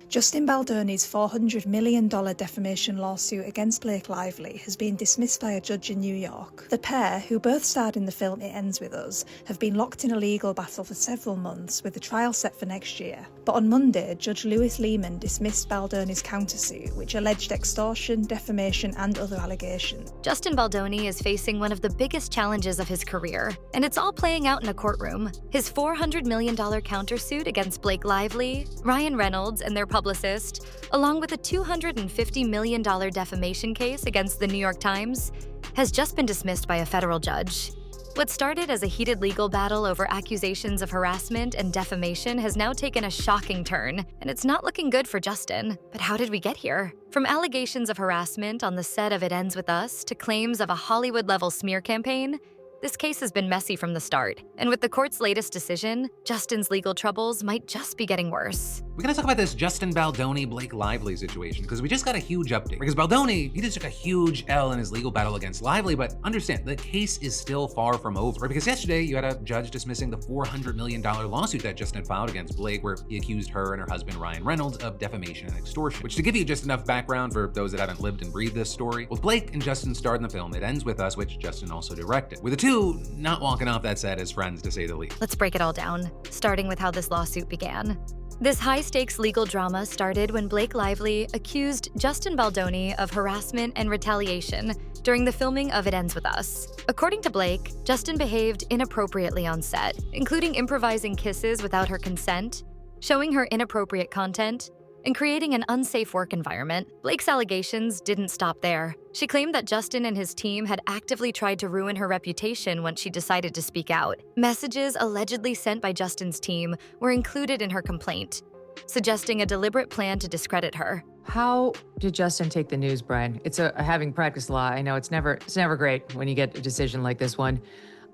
Justin Baldoni's $400 million defamation lawsuit against Blake Lively has been dismissed by a judge in New York. The pair, who both starred in the film It Ends With Us, have been locked in a legal battle for several months, with the trial set for next year. But on Monday, Judge Lewis Lehman dismissed Baldoni's countersuit, which alleged extortion, defamation, and other allegations. Justin Baldoni is facing one of the biggest challenges of his career, and it's all playing out in a courtroom. His $400 million countersuit against Blake Lively, Ryan Reynolds, and their publicist, along with a $250 million defamation case against the New York Times, has just been dismissed by a federal judge. What started as a heated legal battle over accusations of harassment and defamation has now taken a shocking turn, and it's not looking good for Justin. But how did we get here? From allegations of harassment on the set of It Ends With Us to claims of a Hollywood-level smear campaign, this case has been messy from the start. And with the court's latest decision, Justin's legal troubles might just be getting worse. We gotta talk about this Justin Baldoni, Blake Lively situation, because we just got a huge update. Because Baldoni, he just took a huge L in his legal battle against Lively, but understand, the case is still far from over. Right? Because yesterday, you had a judge dismissing the $400 million lawsuit that Justin filed against Blake, where he accused her and her husband, Ryan Reynolds, of defamation and extortion. Which, to give you just enough background for those that haven't lived and breathed this story, both Blake and Justin starred in the film It Ends With Us, which Justin also directed, with the two not walking off that set as friends, to say the least. Let's break it all down, starting with how this lawsuit began. This high-stakes legal drama started when Blake Lively accused Justin Baldoni of harassment and retaliation during the filming of It Ends With Us. According to Blake, Justin behaved inappropriately on set, including improvising kisses without her consent, showing her inappropriate content, and creating an unsafe work environment. Blake's allegations didn't stop there. She claimed that Justin and his team had actively tried to ruin her reputation once she decided to speak out. Messages allegedly sent by Justin's team were included in her complaint, suggesting a deliberate plan to discredit her. How did Justin take the news, Brian? Having practiced law, I know it's never great when you get a decision like this one.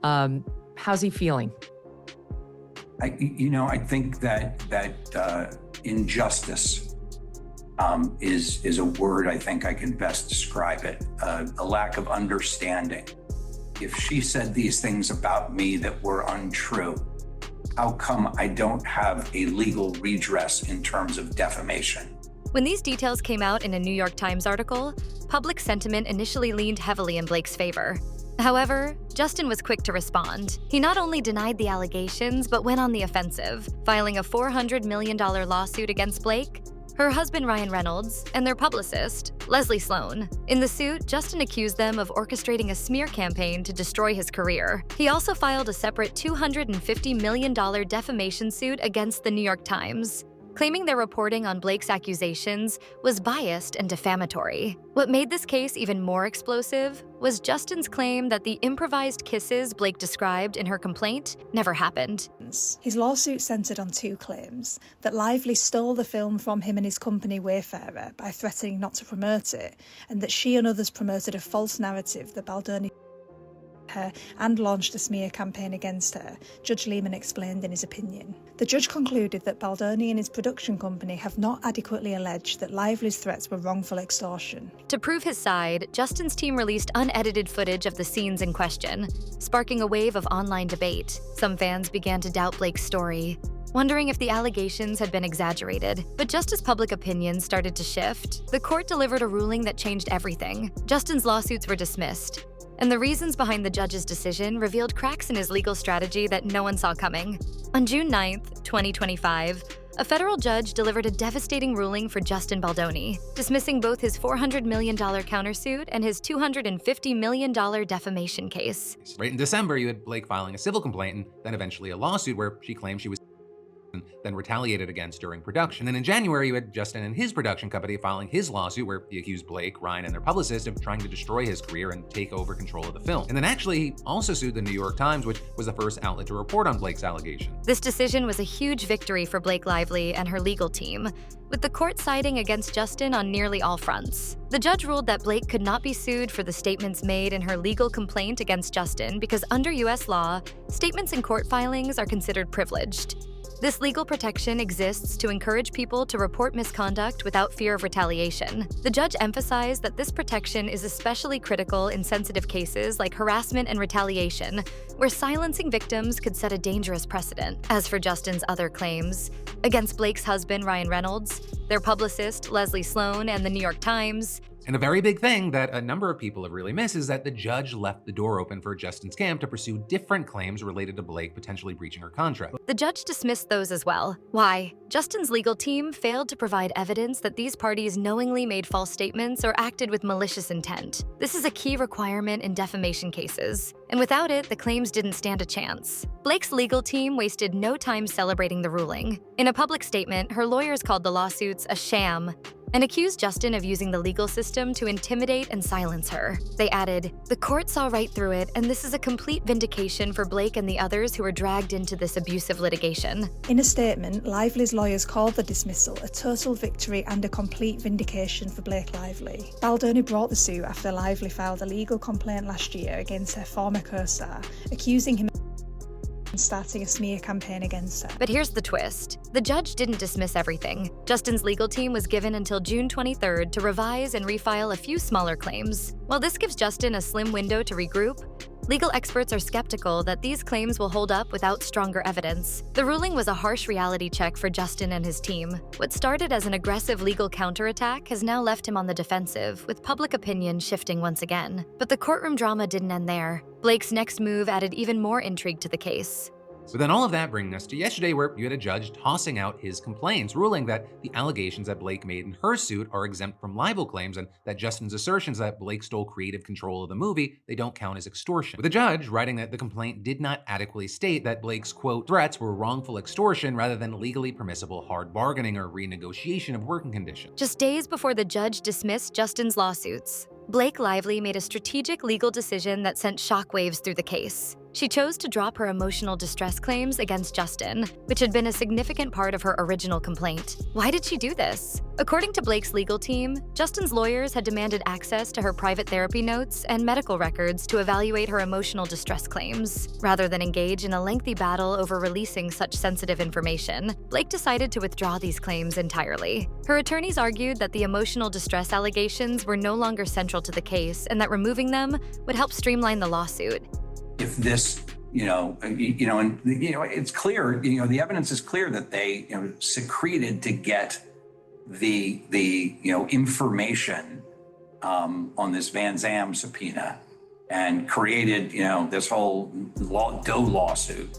How's he feeling? I think that injustice is a word I think I can best describe it. A lack of understanding. If she said these things about me that were untrue, how come I don't have a legal redress in terms of defamation? When these details came out in a New York Times article, public sentiment initially leaned heavily in Blake's favor. However, Justin was quick to respond. He not only denied the allegations, but went on the offensive, filing a $400 million lawsuit against Blake, her husband Ryan Reynolds, and their publicist, Leslie Sloan. In the suit, Justin accused them of orchestrating a smear campaign to destroy his career. He also filed a separate $250 million defamation suit against the New York Times, claiming their reporting on Blake's accusations was biased and defamatory. What made this case even more explosive was Justin's claim that the improvised kisses Blake described in her complaint never happened. His lawsuit centered on two claims: that Lively stole the film from him and his company Wayfarer by threatening not to promote it, and that she and others promoted a false narrative that Baldoni her and launched a smear campaign against her, Judge Lehman explained in his opinion. The judge concluded that Baldoni and his production company have not adequately alleged that Lively's threats were wrongful extortion. To prove his side, Justin's team released unedited footage of the scenes in question, sparking a wave of online debate. Some fans began to doubt Blake's story, wondering if the allegations had been exaggerated. But just as public opinion started to shift, the court delivered a ruling that changed everything. Justin's lawsuits were dismissed, and the reasons behind the judge's decision revealed cracks in his legal strategy that no one saw coming. On June 9th, 2025, a federal judge delivered a devastating ruling for Justin Baldoni, dismissing both his $400 million countersuit and his $250 million defamation case. Right in December, you had Blake filing a civil complaint and then eventually a lawsuit where she claimed she was then retaliated against during production. Then in January, you had Justin and his production company filing his lawsuit where he accused Blake, Ryan, and their publicist of trying to destroy his career and take over control of the film. And then actually, he also sued the New York Times, which was the first outlet to report on Blake's allegation. This decision was a huge victory for Blake Lively and her legal team, with the court siding against Justin on nearly all fronts. The judge ruled that Blake could not be sued for the statements made in her legal complaint against Justin because under U.S. law, statements in court filings are considered privileged. This legal protection exists to encourage people to report misconduct without fear of retaliation. The judge emphasized that this protection is especially critical in sensitive cases like harassment and retaliation, where silencing victims could set a dangerous precedent. As for Justin's other claims, against Blake's husband, Ryan Reynolds, their publicist, Leslie Sloan, and the New York Times. And a very big thing that a number of people have really missed is that the judge left the door open for Justin's camp to pursue different claims related to Blake potentially breaching her contract. The judge dismissed those as well. Why? Justin's legal team failed to provide evidence that these parties knowingly made false statements or acted with malicious intent. This is a key requirement in defamation cases, and without it, the claims didn't stand a chance. Blake's legal team wasted no time celebrating the ruling. In a public statement, her lawyers called the lawsuits a sham and accused Justin of using the legal system to intimidate and silence her. They added, "The court saw right through it, and this is a complete vindication for Blake and the others who were dragged into this abusive litigation." In a statement, Lively's lawyers called the dismissal a total victory and a complete vindication for Blake Lively. Baldoni brought the suit after Lively filed a legal complaint last year against her former co-star, accusing him and starting a smear campaign against her. But here's the twist. The judge didn't dismiss everything. Justin's legal team was given until June 23rd to revise and refile a few smaller claims. While this gives Justin a slim window to regroup, legal experts are skeptical that these claims will hold up without stronger evidence. The ruling was a harsh reality check for Justin and his team. What started as an aggressive legal counterattack has now left him on the defensive, with public opinion shifting once again. But the courtroom drama didn't end there. Blake's next move added even more intrigue to the case. So then all of that bringing us to yesterday, where you had a judge tossing out his complaints, ruling that the allegations that Blake made in her suit are exempt from libel claims, and that Justin's assertions that Blake stole creative control of the movie, they don't count as extortion. With the judge writing that the complaint did not adequately state that Blake's, quote, threats were wrongful extortion rather than legally permissible hard bargaining or renegotiation of working conditions. Just days before the judge dismissed Justin's lawsuits, Blake Lively made a strategic legal decision that sent shockwaves through the case. She chose to drop her emotional distress claims against Justin, which had been a significant part of her original complaint. Why did she do this? According to Blake's legal team, Justin's lawyers had demanded access to her private therapy notes and medical records to evaluate her emotional distress claims. Rather than engage in a lengthy battle over releasing such sensitive information, Blake decided to withdraw these claims entirely. Her attorneys argued that the emotional distress allegations were no longer central to the case and that removing them would help streamline the lawsuit. If this, it's clear, the evidence is clear that they, secreted to get the information on this Van Zam subpoena and created, this whole Doe lawsuit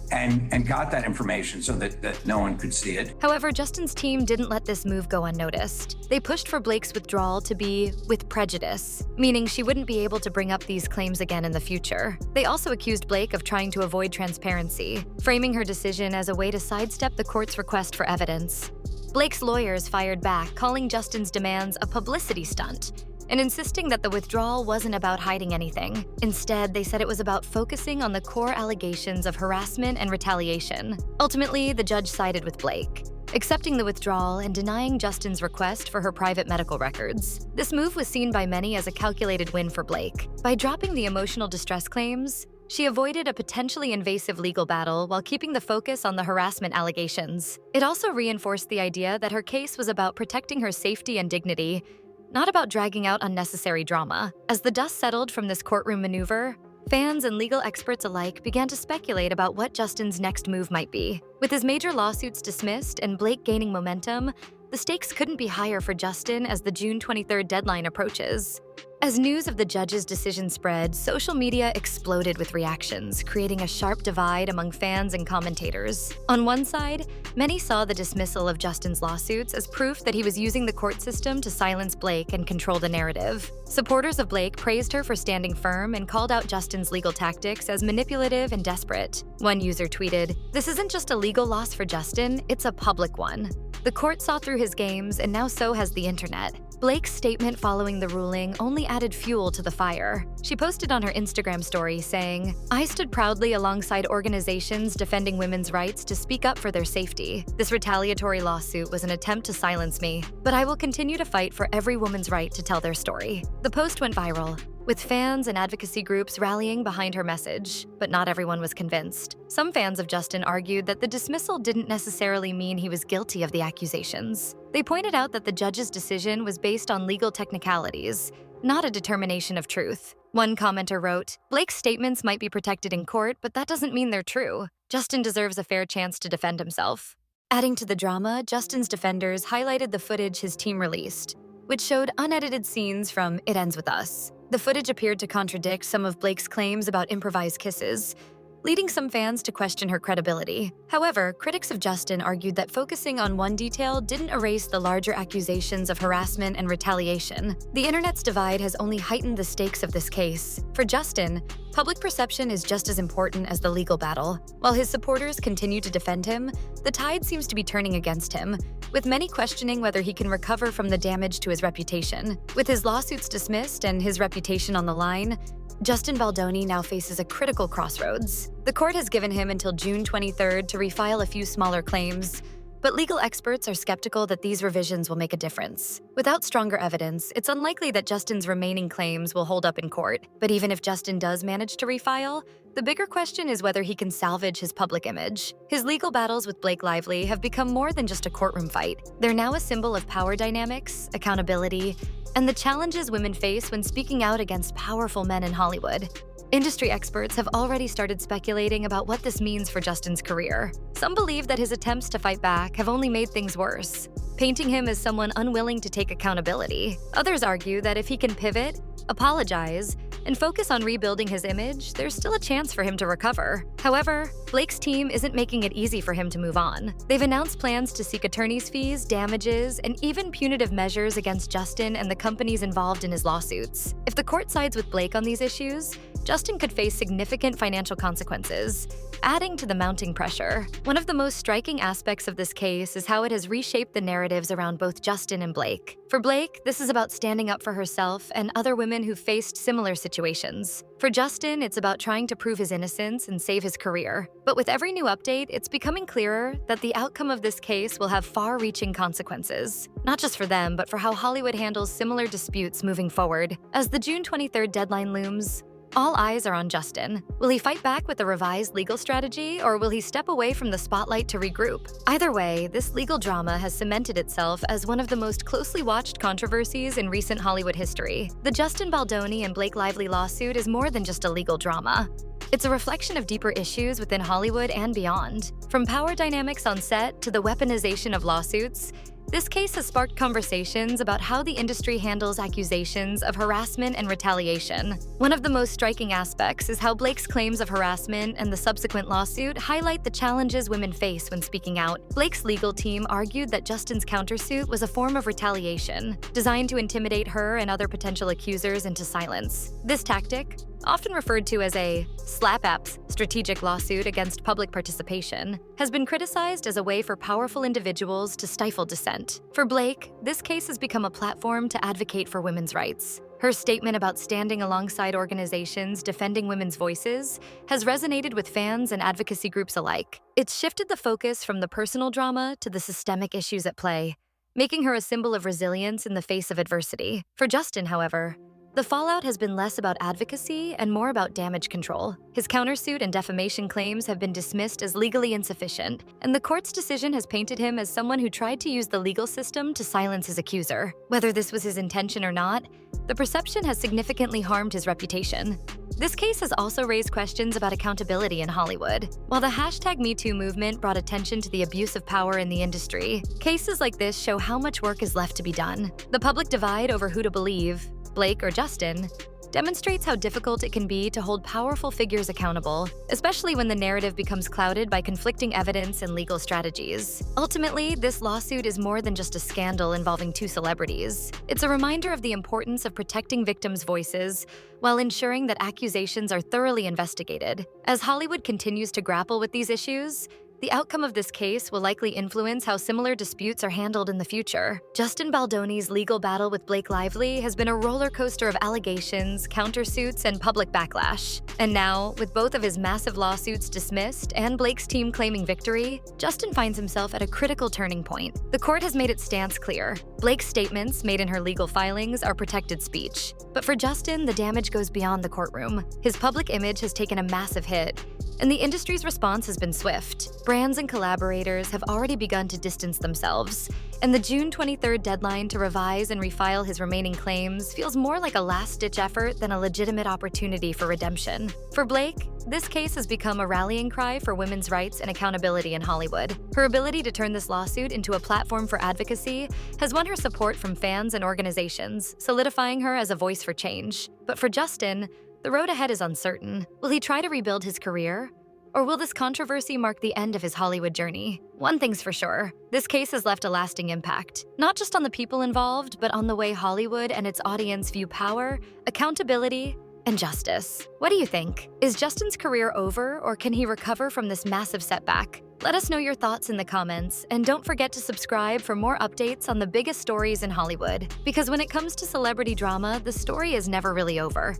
and got that information so that no one could see it. However, Justin's team didn't let this move go unnoticed. They pushed for Blake's withdrawal to be with prejudice, meaning she wouldn't be able to bring up these claims again in the future. They also accused Blake of trying to avoid transparency, framing her decision as a way to sidestep the court's request for evidence. Blake's lawyers fired back, calling Justin's demands a publicity stunt, and insisting that the withdrawal wasn't about hiding anything. Instead, they said it was about focusing on the core allegations of harassment and retaliation. Ultimately, the judge sided with Blake, accepting the withdrawal and denying Justin's request for her private medical records. This move was seen by many as a calculated win for Blake. By dropping the emotional distress claims, she avoided a potentially invasive legal battle while keeping the focus on the harassment allegations. It also reinforced the idea that her case was about protecting her safety and dignity, not about dragging out unnecessary drama. As the dust settled from this courtroom maneuver, fans and legal experts alike began to speculate about what Justin's next move might be. With his major lawsuits dismissed and Blake gaining momentum, the stakes couldn't be higher for Justin as the June 23rd deadline approaches. As news of the judge's decision spread, social media exploded with reactions, creating a sharp divide among fans and commentators. On one side, many saw the dismissal of Justin's lawsuits as proof that he was using the court system to silence Blake and control the narrative. Supporters of Blake praised her for standing firm and called out Justin's legal tactics as manipulative and desperate. One user tweeted, "This isn't just a legal loss for Justin, it's a public one. The court saw through his games, and now so has the internet." Blake's statement following the ruling only added fuel to the fire. She posted on her Instagram story saying, "I stood proudly alongside organizations defending women's rights to speak up for their safety. This retaliatory lawsuit was an attempt to silence me, but I will continue to fight for every woman's right to tell their story." The post went viral, with fans and advocacy groups rallying behind her message, but not everyone was convinced. Some fans of Justin argued that the dismissal didn't necessarily mean he was guilty of the accusations. They pointed out that the judge's decision was based on legal technicalities, not a determination of truth. One commenter wrote, "Blake's statements might be protected in court, but that doesn't mean they're true. Justin deserves a fair chance to defend himself." Adding to the drama, Justin's defenders highlighted the footage his team released, which showed unedited scenes from It Ends With Us. The footage appeared to contradict some of Blake's claims about improvised kisses, leading some fans to question her credibility. However, critics of Justin argued that focusing on one detail didn't erase the larger accusations of harassment and retaliation. The internet's divide has only heightened the stakes of this case. For Justin, public perception is just as important as the legal battle. While his supporters continue to defend him, the tide seems to be turning against him, with many questioning whether he can recover from the damage to his reputation. With his lawsuits dismissed and his reputation on the line, Justin Baldoni now faces a critical crossroads. The court has given him until June 23rd to refile a few smaller claims, but legal experts are skeptical that these revisions will make a difference. Without stronger evidence, it's unlikely that Justin's remaining claims will hold up in court. But even if Justin does manage to refile, the bigger question is whether he can salvage his public image. His legal battles with Blake Lively have become more than just a courtroom fight. They're now a symbol of power dynamics, accountability, and the challenges women face when speaking out against powerful men in Hollywood. Industry experts have already started speculating about what this means for Justin's career. Some believe that his attempts to fight back have only made things worse, painting him as someone unwilling to take accountability. Others argue that if he can pivot, apologize, and focus on rebuilding his image, there's still a chance for him to recover. However, Blake's team isn't making it easy for him to move on. They've announced plans to seek attorney's fees, damages, and even punitive measures against Justin and the companies involved in his lawsuits. If the court sides with Blake on these issues, Justin could face significant financial consequences, adding to the mounting pressure. One of the most striking aspects of this case is how it has reshaped the narratives around both Justin and Blake. For Blake, this is about standing up for herself and other women who faced similar situations. For Justin, it's about trying to prove his innocence and save his career. But with every new update, it's becoming clearer that the outcome of this case will have far-reaching consequences. Not just for them, but for how Hollywood handles similar disputes moving forward. As the June 23rd deadline looms, all eyes are on Justin. Will he fight back with a revised legal strategy, or will he step away from the spotlight to regroup? Either way, this legal drama has cemented itself as one of the most closely watched controversies in recent Hollywood history. The Justin Baldoni and Blake Lively lawsuit is more than just a legal drama. It's a reflection of deeper issues within Hollywood and beyond. From power dynamics on set to the weaponization of lawsuits, this case has sparked conversations about how the industry handles accusations of harassment and retaliation. One of the most striking aspects is how Blake's claims of harassment and the subsequent lawsuit highlight the challenges women face when speaking out. Blake's legal team argued that Justin's countersuit was a form of retaliation, designed to intimidate her and other potential accusers into silence. This tactic, often referred to as a slap-ups strategic lawsuit against public participation, has been criticized as a way for powerful individuals to stifle dissent. For Blake, this case has become a platform to advocate for women's rights. Her statement about standing alongside organizations defending women's voices has resonated with fans and advocacy groups alike. It's shifted the focus from the personal drama to the systemic issues at play, making her a symbol of resilience in the face of adversity. For Justin, however, the fallout has been less about advocacy and more about damage control. His countersuit and defamation claims have been dismissed as legally insufficient, and the court's decision has painted him as someone who tried to use the legal system to silence his accuser. Whether this was his intention or not, the perception has significantly harmed his reputation. This case has also raised questions about accountability in Hollywood. While the #MeToo movement brought attention to the abuse of power in the industry, cases like this show how much work is left to be done. The public divide over who to believe, Blake or Justin, demonstrates how difficult it can be to hold powerful figures accountable, especially when the narrative becomes clouded by conflicting evidence and legal strategies. Ultimately, this lawsuit is more than just a scandal involving two celebrities. It's a reminder of the importance of protecting victims' voices while ensuring that accusations are thoroughly investigated. As Hollywood continues to grapple with these issues, The outcome of this case will likely influence how similar disputes are handled in the future. Justin Baldoni's legal battle with Blake Lively has been a roller coaster of allegations, countersuits, and public backlash. And now, with both of his massive lawsuits dismissed and Blake's team claiming victory, Justin finds himself at a critical turning point. The court has made its stance clear. Blake's statements made in her legal filings are protected speech. But for Justin, the damage goes beyond the courtroom. His public image has taken a massive hit, and the industry's response has been swift. Brands and collaborators have already begun to distance themselves, and the June 23rd deadline to revise and refile his remaining claims feels more like a last-ditch effort than a legitimate opportunity for redemption. For Blake, this case has become a rallying cry for women's rights and accountability in Hollywood. Her ability to turn this lawsuit into a platform for advocacy has won her support from fans and organizations, solidifying her as a voice for change. But for Justin, the road ahead is uncertain. Will he try to rebuild his career? Or will this controversy mark the end of his Hollywood journey? One thing's for sure, this case has left a lasting impact, not just on the people involved, but on the way Hollywood and its audience view power, accountability, and justice. What do you think? Is Justin's career over, or can he recover from this massive setback? Let us know your thoughts in the comments, and don't forget to subscribe for more updates on the biggest stories in Hollywood. Because when it comes to celebrity drama, the story is never really over.